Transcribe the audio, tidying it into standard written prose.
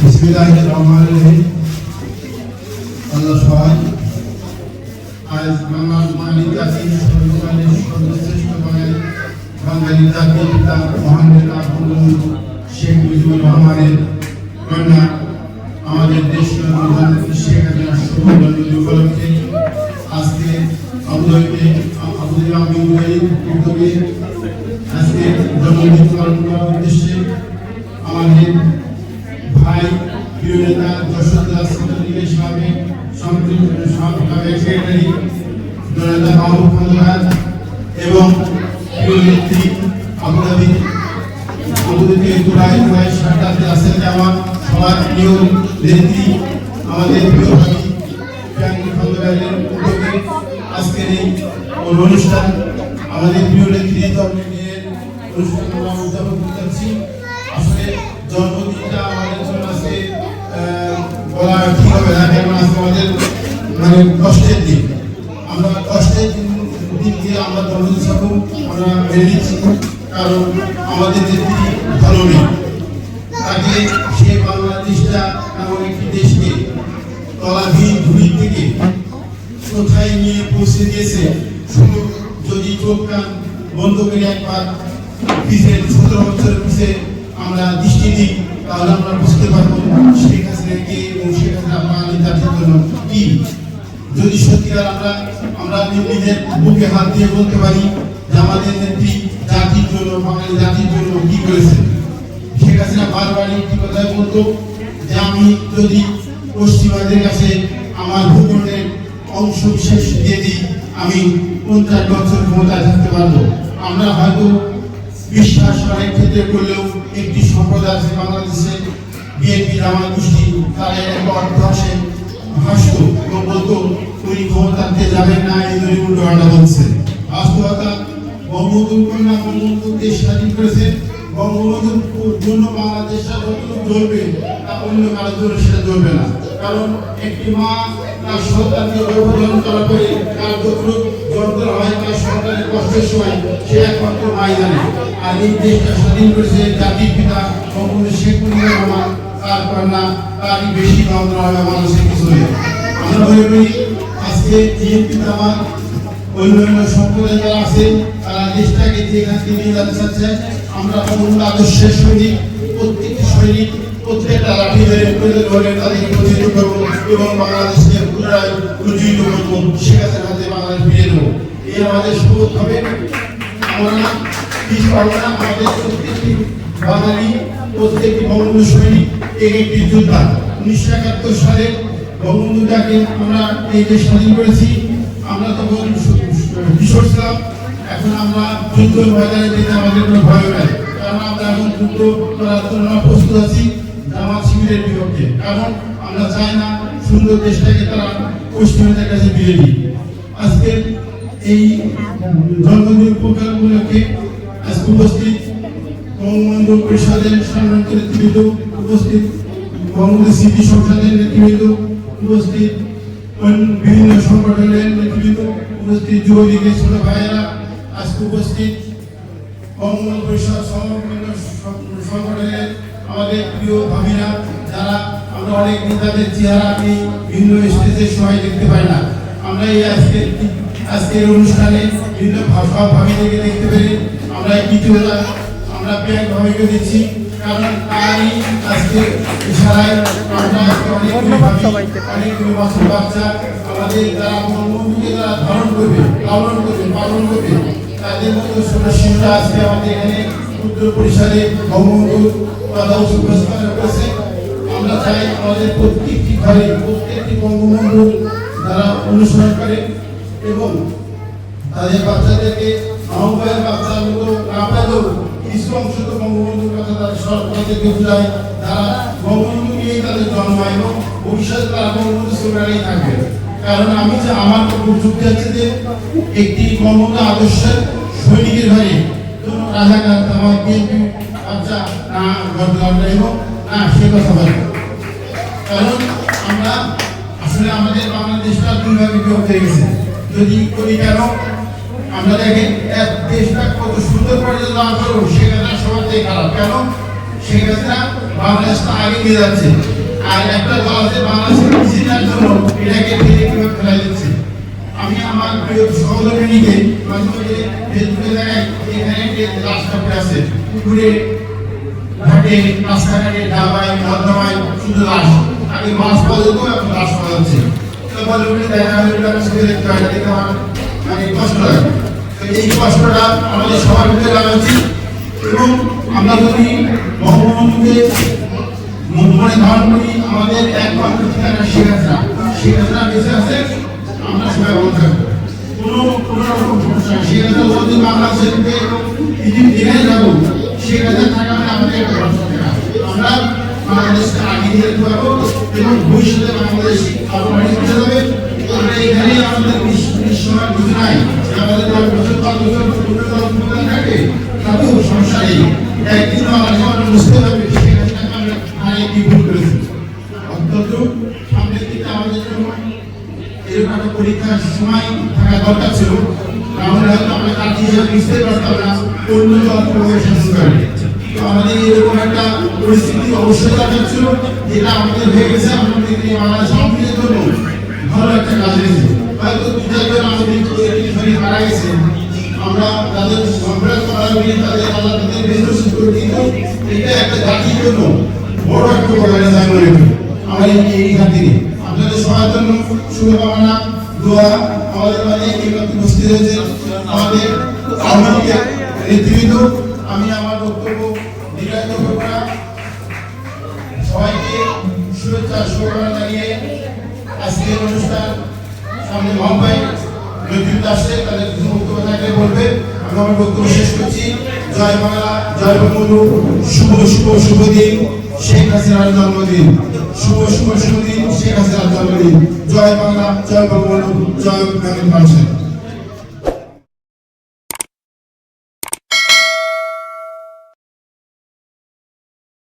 বিসমিল্লাহিররহমানিররহিম। আল্লাহ সহায়। আজ বাংলার মানিক জাতির সর্বকালের সর্বশ্রেষ্ঠ বাঙালি জাতির পিতা মহান নেতা বঙ্গবন্ধু শেখ মুজিবুর রহমানের কন্যা আমাদের দেশের প্রধানমন্ত্রী শেখ হাসিনার শুভ জন্মদিন উপলক্ষে আজকে আবুধাবিতে উদ্যোগে আজকে জন্মদিন পালন করার উদ্দেশ্যে আমাদের ভাই প্রিয় নেতা যশোর জেলা ছাত্রলীগের সাবেক সেক্রেটারি জননেতা মাহবুব খন্দকার এবং প্রিয় নেত্রী আবুধাবিতে কুরাইশ সারদাতে আছেন আমার সবার প্রিয় নেত্রী আমাদের প্রিয় ভাই খন্দকারের উদ্যোগে আজকের এই অনুষ্ঠান আমাদের প্রিয় নেত্রী অনুষ্ঠান আমরা উদযাপন করতেছি। আসলে জন্মদিনটা আমাদের জন্য আজকে বলা ঠিক হবে না, কারণ আজকে আমাদের মানে কষ্টের দিন। আমরা কষ্টের দিন দিয়ে আমরা জন্মদিন উদযাপন আমরা মেনে নিচ্ছি, কারণ আমাদের নেত্রী ভালো নেই। তাকে সে বাংলাদেশটা এমন একটি দেশকে তলাবিহীন ভূমি থেকে কোথায় নিয়ে পৌঁছে দিয়েছে। শুধু যদি চোখ কান বন্ধ করে একবার পিছিয়ে 17 বছরের পিছিয়ে আমরা দৃষ্টি দিই, তাহলে আমরা বুঝতে পারবো শেখ হাসিনাকে এবং শেখ হাসিনা বাঙালি জাতির জন্য কি। যদি সত্যিকার আমরা নিজেদের বুকে হাত দিয়ে বলতে পারি যে আমাদের নেত্রী জাতির জন্য বাঙালি জাতির জন্য কি করেছে। শেখ হাসিনা বারবারই একটি কথা বলতো যে আমি যদি পশ্চিমাদের কাছে আমার ভূখণ্ডের অংশ বিশেষ দিয়ে দিই, আমি 50 বছর ক্ষমতায় থাকতে পারবো। আমরা হয়তো বিশ্বাস অনেক ক্ষেত্রে করলেও একটি সম্প্রদায় আছে বাংলাদেশে বিএনপি জামাত গোষ্ঠী, তারা এক অর্থ আসে ভাসত এবং বলতো উনি ক্ষমতাতে যাবেন না, এই ধরে উল্টো পাল্টা বলছে। বাস্তবতা বঙ্গবন্ধুর কন্যা বঙ্গবন্ধু দেশ স্বাধীন করেছে। বঙ্গবন্ধুর জন্য বাংলাদেশটা যতটুকু জ্বলবে তা অন্য কারোর জন্য সেটা জ্বলবে না, কারণ একটি মা তার সন্তানকে গর্ভধারণ করার পরে তার যতটুকু যন্ত্রণা হয় তার সন্তানের কষ্টের সময় সে একমাত্র মাই জানে। আর এই দেশটা স্বাধীন করেছে জাতির পিতা বঙ্গবন্ধু শেখ মুজিবুর রহমান, তার কন্যা তারই বেশি যন্ত্রণা হবে মানুষের পিছনে। আমরা মনে করি আজকে বিএনপি জামাত অন্যান্য সম্প্রদায় যারা আছে তারা দেশটাকে যেখান থেকে নিয়ে যেতে চাচ্ছে। আমরা বঙ্গবন্ধু আদর্শের সৈনিক, প্রত্যেকটি সৈনিক প্রত্যেকটা লাঠি ধরে তাদেরকে প্রতিহিত করবো এবং বাংলাদেশকে পুনরায় উজ্জীবিত করবো, শেখ হাসিনার হাতে বাংলাদেশ ফিরিয়ে দেবো। এই আমাদের শপথ হবে। আমরা আমাদের প্রত্যেকটি বাঙালি, প্রত্যেকটি বঙ্গবন্ধু সৈনিক একটি যোদ্ধা। 1971 সালে বঙ্গবন্ধুটাকে আমরা এই দেশ স্বাধীন করেছি। আমরা তখন কিশোর ছিলাম, এখন আমরা যুদ্ধ ময়দানে যেতে আমাদের কোনো ভয় নাই, কারণ আমরা এখন যুদ্ধ করার জন্য প্রস্তুত আছি জামাত শিবিরের বিপক্ষে। কারণ আমরা চাই না সুন্দর দেশটাকে তারা পশ্চিমাদের কাছে দিয়ে দিই। আজকে এই জন্মদিন প্রোগ্রাম উপলক্ষে আজকে উপস্থিত বঙ্গবন্ধু পরিষদের সম্মানিত নেতৃবৃন্দ, উপস্থিত বঙ্গবন্ধু স্মৃতি সংসদের নেতৃবৃন্দ, উপস্থিত বিভিন্ন সংগঠনের নেতৃবৃন্দ, উপস্থিত যুবলীগের ছোট ভাইয়েরা, আজকে উপস্থিত বঙ্গবন্ধু পরিষদ সংগঠনের আমাদের প্রিয় ভাবিরা, যারা আমরা অনেক নেতাদের চেহারা আমি ভিন্ন স্টেজের সময় দেখতে পাই না। আমরা এই আজকের অনুষ্ঠানে বিভিন্ন সব ভাবিদেরকে দেখতে পেরে আমরা দ্বিতীয়টা আমরা ব্যাংক ভাবিকে দিচ্ছি, কারণ তারই আজকে ইশারায় আমরা অনেকগুলো মাসুম বাচ্চা আমাদের যারা বঙ্গবন্ধুকে যারা ধারণ করবে, লালন করবে, পালন করবে, তাদের মতো সদস্যরা আজকে আমাদের এখানে উত্তর পরিষদে বঙ্গবন্ধুর কথা উপস্থাপন করেছে। আমরা চাই আমাদের প্রত্যেকটি ঘরে প্রত্যেকটি বঙ্গবন্ধু যারা অনুসরণ করে এবং তাদের বাচ্চাদেরকে আহ্বানের বাচ্চার মতো না পেলেও কিছু অংশ তো বঙ্গবন্ধুর কথা তাদের সরকারদেরকে বোঝায়, যারা বঙ্গবন্ধু নিয়েই তাদের জন্মায় এবং ভবিষ্যতে তারা বঙ্গবন্ধু সরকারেই থাকবে। কারণ আমি যে আমার যুক্তি আছে যে একটি বঙ্গবন্ধু আদর্শের সৈনিকের ঘরে কোনো রাজাকার আমার বিএনপি বাচ্চা না ঘটনা এবং না সে কথা বলে। কারণ আমরা আসলে আমাদের বাংলাদেশটা দুই ভাগে বিভক্ত হয়ে গেছে। যদি করি কেন আমরা দেখেন এক দেশটা কত সুন্দর করে যদি না করবো সেখানে সবার থেকে খারাপ কেন সেখানে বাংলাদেশটা আগে নিয়ে যাচ্ছে আর একটা দল আছে বাংলাদেশের পিছিয়ে জন্য এটাকে ফেলে কিভাবে ফেলাই দিচ্ছে আমি আমার প্রিয় সহধর্মিনীকে মাঝে মাঝে ফেসবুকে দেখাই এখানে লাশটা পড়ে আছে পুকুরে ঘাটে রাস্তাঘাটে ধাবায় নর্দমায় শুধু লাশ আগে মাছ পাওয়া যেত এখন লাশ পাওয়া যাচ্ছে বলে দেখা দেখতে হয় দেখে আমার মানে কষ্ট লাগে এই কষ্টটা আমাদের সবার ভিতরে লাগা উচিত এবং আমরা যদি বঙ্গবন্ধুকে মনে ধারণ করি আমাদের একমাত্র ঠিকানা শেখ হাসিনা বেঁচে আছে আমরা সবাই ভালো থাকবো কোনো রকম সমস্যা শেখ হাসিনা যদি বাংলাদেশের পৃথিবী দিনে যাবো শেখ হাসিনা থাকা মানে আমাদের একটা সমস্যা আমরা বাংলাদেশকে আগে নিয়ে যেতে পারবো এবং ভবিষ্যতে বাংলাদেশ আরো অনেক উঠে যাবে আমরা এখানে আমাদের সময় বুঝে নাই আমাদের 10 বছর 5 বছর 15 বছর থাকে তাতেও সমস্যা নেই একদিন আমরা বুঝতে পারবে শেখ হাসিনাকে আমরা আগে কি ভুল করেছি অন্তত সামনের দিকে আমাদের জন্য এরকম একটা পরীক্ষার সময় থাকা দরকার ছিল তাহলে হয়তো আমরা কাজী হিসেবে বুঝতে পারতাম না অন্য দল কিভাবে শাসন করে আমাদের এরকম একটা পরিস্থিতি অবশ্যই দরকার ছিল যেটা আমাদের হয়ে গেছে আমাদের বাংলাদেশ সংবিধানের জন্য ভালো একটা কাজ হয়েছে হয়তো দুজন আমাদের মারা গেছে আমরা তাদের সম্পর্ক করার জন্য তাদের আল্লাহ তাদের বেশি করে দিত এটা একটা জাতির জন্য বড় একটা অবদান আমি মনে করি আমরা এই খাতিরে আপনাদের সবার জন্য শুভকামনা দোয়া আমাদের মাঝে এইমাত্র উপস্থিত হয়েছে আমাদের আহ্বানিক নেতৃবৃন্দ আমি আমার বক্তব্য দীর্ঘায়িত করব না সবাইকে শুভেচ্ছা শুভকামনা জানিয়ে আজকের অনুষ্ঠান সামনে মহম্মদ নেতৃত্ব আসছে তাদের কিছু বক্তব্য থাকলে বলবে আমি আমার বক্তব্য শেষ করছি জয় বাংলা জয় বঙ্গবন্ধু শুভ দিন শেখ হাসিনার জন্মদিন শুভ দিন শেখ হাসিনার জন্মদিন জয় বাংলা জয় বঙ্গবন্ধু জয় বাংলা।